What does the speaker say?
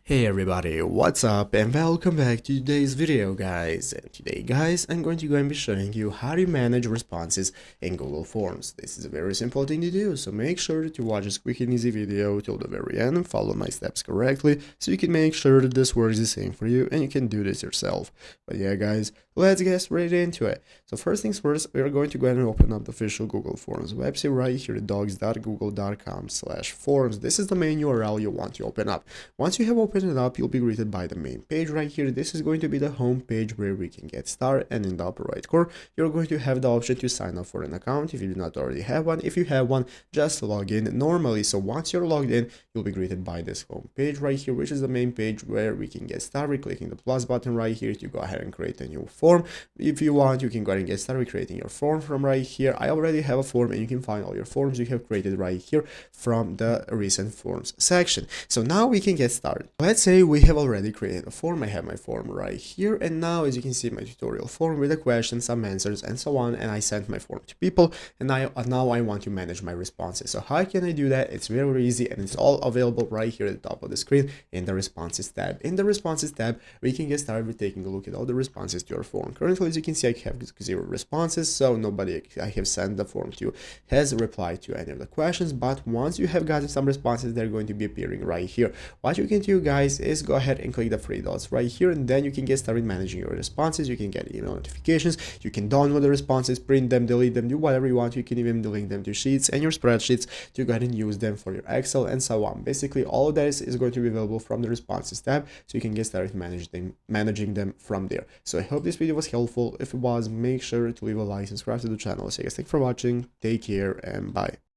Hey everybody, what's up and welcome back to today's video guys. And today guys, I'm going to be showing you how to manage responses in Google Forms. This is a very simple thing to do, so make sure to watch this quick and easy video till the very end and follow my steps correctly so you can make sure that this works the same for you and you can do this yourself. But yeah guys, let's get straight into it. So first things first, we're going to go ahead and open up the official Google Forms website right here, docs.google.com/forms. This is the main URL you want to open up. Once you have opened it up, you'll be greeted by the main page right here. This is going to be the home page where we can get started, and in the upper right corner you're going to have the option to sign up for an account if you do not already have one. If you have one, just log in normally. So once you're logged in, you'll be greeted by this home page right here, which is the main page where we can get started. Clicking the plus button right here to go ahead and create a new form. If you want, you can go ahead and get started creating your form from right here. I already have a form and you can find all your forms you have created right here from the recent forms section. So now we can get started. Let's say we have already created a form. I have my form right here, and now as you can see, my tutorial form with a question, some answers and so on, and I sent my form to people, and now I want to manage my responses. So how can I do that? It's very easy, and it's all available right here at the top of the screen in the responses tab. In the responses tab, we can get started with taking a look at all the responses to your form. Currently, as you can see, I have 0 responses, so nobody I have sent the form to has replied to any of the questions. But once you have gotten some responses, they're going to be appearing right here. What you can do guys is go ahead and click the three dots right here, and then you can get started managing your responses. You can get email notifications, you can download the responses, print them, delete them, do whatever you want. You can even link them to sheets and your spreadsheets to go ahead and use them for your Excel and so on. Basically all of this is going to be available from the responses tab, so you can get started managing them from there. So I hope this video was helpful. If it was, make sure to leave a like, subscribe to the channel. So guys, thanks for watching, take care and bye.